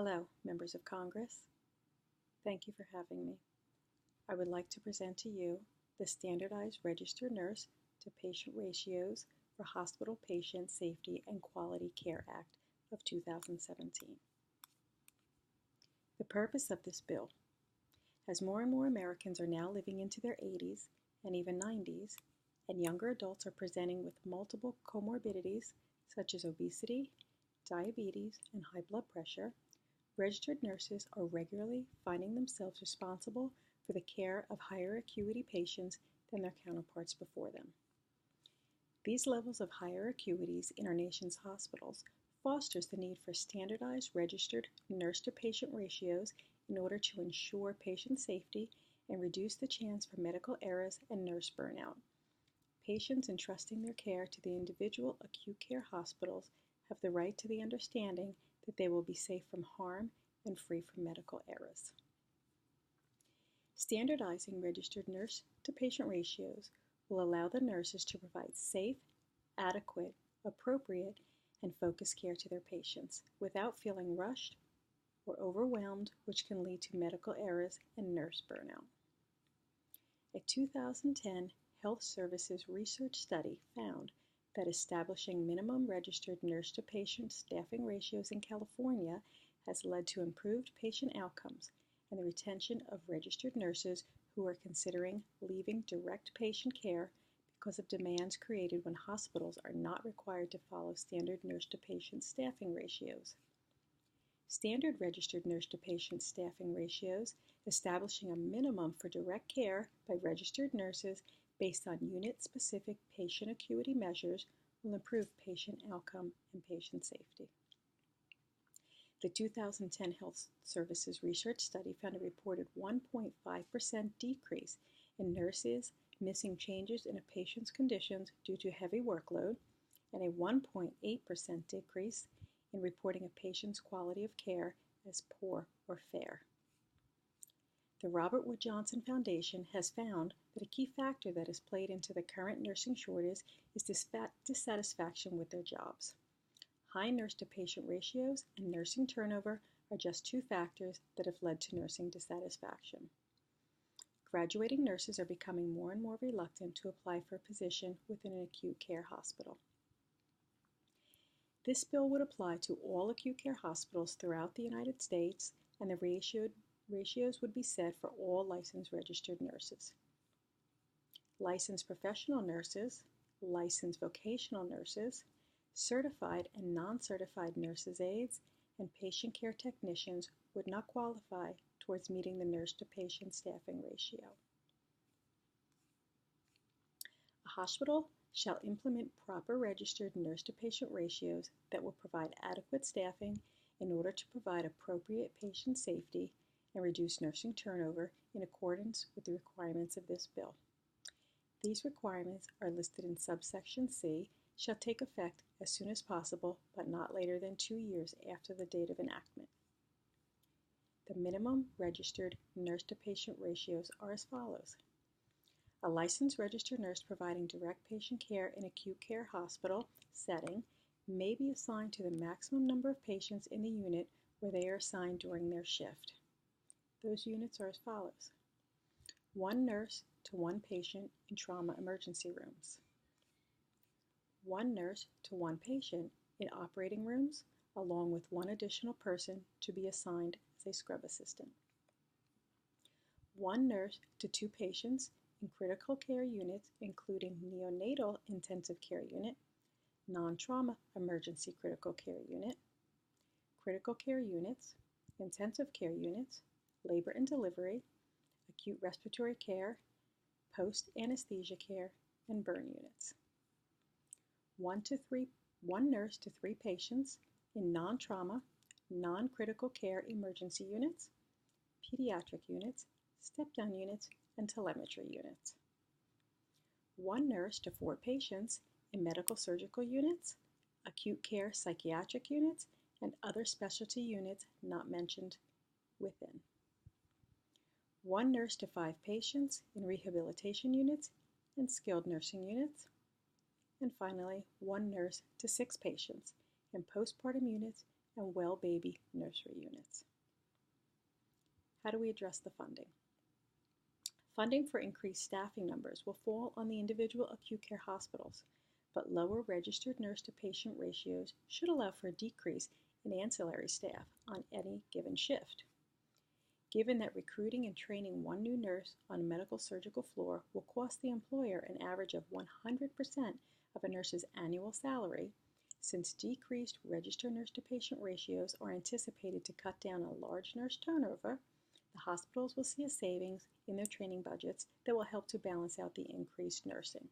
Hello, members of Congress. Thank you for having me. I would like to present to you the Standardized Registered Nurse to Patient Ratios for Hospital Patient Safety and Quality Care Act of 2017. The purpose of this bill, as more and more Americans are now living into their 80s and even 90s, and younger adults are presenting with multiple comorbidities such as obesity, diabetes, and high blood pressure, registered nurses are regularly finding themselves responsible for the care of higher acuity patients than their counterparts before them. These levels of higher acuities in our nation's hospitals fosters the need for standardized registered nurse-to-patient ratios in order to ensure patient safety and reduce the chance for medical errors and nurse burnout. Patients entrusting their care to the individual acute care hospitals have the right to the understanding that they will be safe from harm and free from medical errors. Standardizing registered nurse-to-patient ratios will allow the nurses to provide safe, adequate, appropriate, and focused care to their patients without feeling rushed or overwhelmed, which can lead to medical errors and nurse burnout. A 2010 Health Services research study found that establishing minimum registered nurse-to-patient staffing ratios in California has led to improved patient outcomes and the retention of registered nurses who are considering leaving direct patient care because of demands created when hospitals are not required to follow standard nurse-to-patient staffing ratios. Standard registered nurse-to-patient staffing ratios, establishing a minimum for direct care by registered nurses based on unit-specific patient acuity measures, will improve patient outcome and patient safety. The 2010 Health Services research study found a reported 1.5% decrease in nurses missing changes in a patient's conditions due to heavy workload, and a 1.8% decrease in reporting a patient's quality of care as poor or fair. The Robert Wood Johnson Foundation has found that a key factor that has played into the current nursing shortage is dissatisfaction with their jobs. High nurse-to-patient ratios and nursing turnover are just two factors that have led to nursing dissatisfaction. Graduating nurses are becoming more and more reluctant to apply for a position within an acute care hospital. This bill would apply to all acute care hospitals throughout the United States, and the ratios would be set for all licensed registered nurses. Licensed professional nurses, licensed vocational nurses, certified and non-certified nurses' aides, and patient care technicians would not qualify towards meeting the nurse-to-patient staffing ratio. A hospital shall implement proper registered nurse-to-patient ratios that will provide adequate staffing in order to provide appropriate patient safety and reduce nursing turnover in accordance with the requirements of this bill. These requirements are listed in subsection C, shall take effect as soon as possible, but not later than 2 years after the date of enactment. The minimum registered nurse-to-patient ratios are as follows. A licensed registered nurse providing direct patient care in acute care hospital setting may be assigned to the maximum number of patients in the unit where they are assigned during their shift. Those units are as follows. 1 nurse to 1 patient in trauma emergency rooms. 1 nurse to 1 patient in operating rooms, along with 1 additional person to be assigned as a scrub assistant. 1 nurse to 2 patients in critical care units, including neonatal intensive care unit, non-trauma emergency critical care unit, critical care units, intensive care units, labor and delivery, acute respiratory care, post-anesthesia care, and burn units. 1 nurse to 3 patients in non-trauma, non-critical care emergency units, pediatric units, step-down units, and telemetry units. 1 nurse to 4 patients in medical surgical units, acute care psychiatric units, and other specialty units not mentioned within. 1 nurse to 5 patients in rehabilitation units and skilled nursing units. And finally, 1 nurse to 6 patients in postpartum units and well baby nursery units. How do we address the funding? Funding for increased staffing numbers will fall on the individual acute care hospitals, but lower registered nurse-to-patient ratios should allow for a decrease in ancillary staff on any given shift. Given that recruiting and training one new nurse on a medical surgical floor will cost the employer an average of 100% of a nurse's annual salary, since decreased registered nurse-to-patient ratios are anticipated to cut down on large nurse turnover, the hospitals will see a savings in their training budgets that will help to balance out the increased nursing.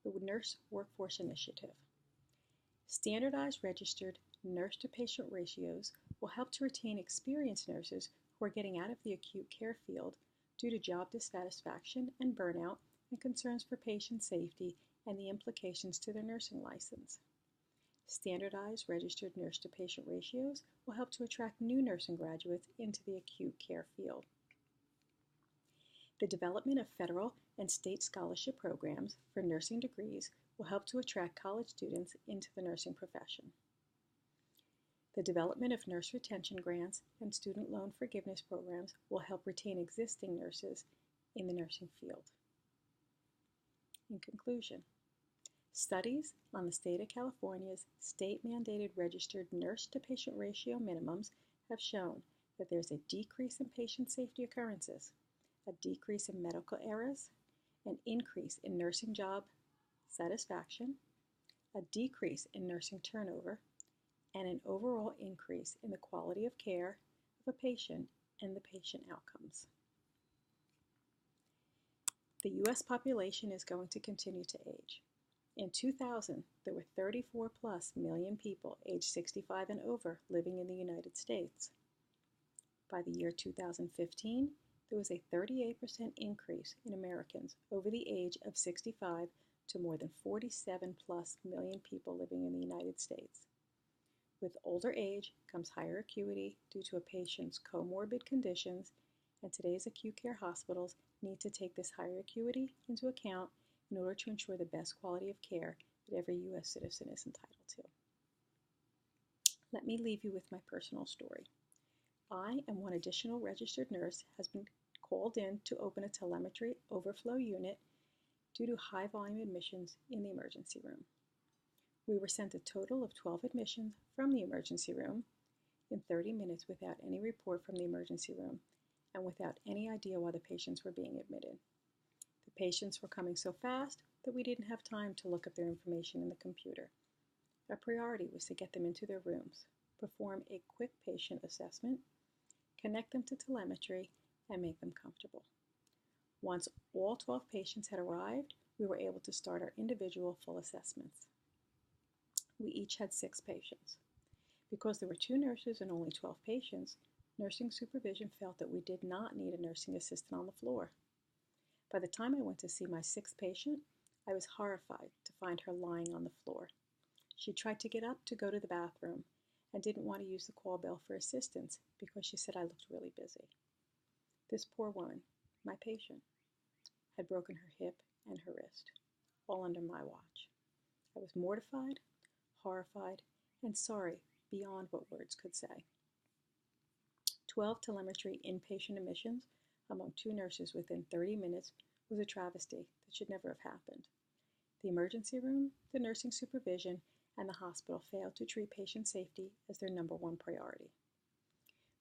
The Nurse Workforce Initiative. Standardized registered nurse-to-patient ratios will help to retain experienced nurses who are getting out of the acute care field due to job dissatisfaction and burnout and concerns for patient safety and the implications to their nursing license. Standardized registered nurse-to-patient ratios will help to attract new nursing graduates into the acute care field. The development of federal and state scholarship programs for nursing degrees will help to attract college students into the nursing profession. The development of nurse retention grants and student loan forgiveness programs will help retain existing nurses in the nursing field. In conclusion, studies on the state of California's state-mandated registered nurse-to-patient ratio minimums have shown that there's a decrease in patient safety occurrences, a decrease in medical errors, an increase in nursing job satisfaction, a decrease in nursing turnover, and an overall increase in the quality of care of a patient and the patient outcomes. The U.S. population is going to continue to age. In 2000, there were 34+ million people aged 65 and over living in the United States. By the year 2015, there was a 38% increase in Americans over the age of 65 to more than 47+ million people living in the United States. With older age comes higher acuity due to a patient's comorbid conditions, and today's acute care hospitals need to take this higher acuity into account in order to ensure the best quality of care that every U.S. citizen is entitled to. Let me leave you with my personal story. I and one additional registered nurse has been called in to open a telemetry overflow unit due to high volume admissions in the emergency room. We were sent a total of 12 admissions from the emergency room in 30 minutes without any report from the emergency room and without any idea why the patients were being admitted. The patients were coming so fast that we didn't have time to look up their information in the computer. Our priority was to get them into their rooms, perform a quick patient assessment, connect them to telemetry, and make them comfortable. Once all 12 patients had arrived, we were able to start our individual full assessments. We each had 6 patients. Because there were 2 nurses and only 12 patients, nursing supervision felt that we did not need a nursing assistant on the floor. By the time I went to see my 6th patient, I was horrified to find her lying on the floor. She tried to get up to go to the bathroom and didn't want to use the call bell for assistance because she said I looked really busy. This poor woman, my patient, had broken her hip and her wrist, all under my watch. I was mortified, horrified, and sorry beyond what words could say. 12 telemetry inpatient admissions among 2 nurses within 30 minutes was a travesty that should never have happened. The emergency room, the nursing supervision, and the hospital failed to treat patient safety as their #1 priority.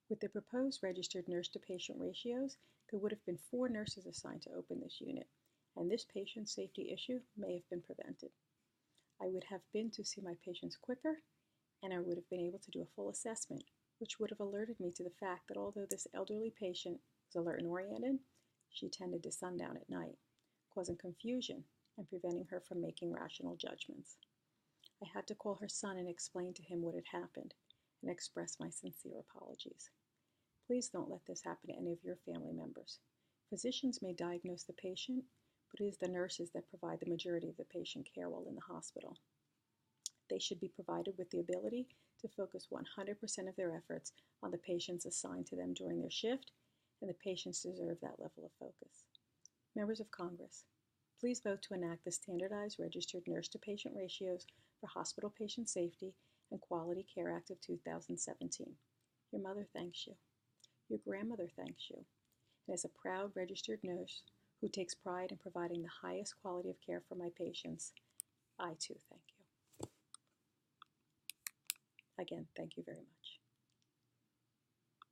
With the proposed registered nurse-to-patient ratios, there would have been 4 nurses assigned to open this unit, and this patient safety issue may have been prevented. I would have been to see my patients quicker, and I would have been able to do a full assessment, which would have alerted me to the fact that although this elderly patient was alert and oriented, she tended to sundown at night, causing confusion and preventing her from making rational judgments. I had to call her son and explain to him what had happened and express my sincere apologies. Please don't let this happen to any of your family members. Physicians may diagnose the patient, but it is the nurses that provide the majority of the patient care while in the hospital. They should be provided with the ability to focus 100% of their efforts on the patients assigned to them during their shift, and the patients deserve that level of focus. Members of Congress, please vote to enact the standardized registered nurse-to-patient ratios for hospital patient safety and Quality Care Act of 2017. Your mother thanks you. Your grandmother thanks you. And as a proud registered nurse who takes pride in providing the highest quality of care for my patients, I too thank you. Again, thank you very much.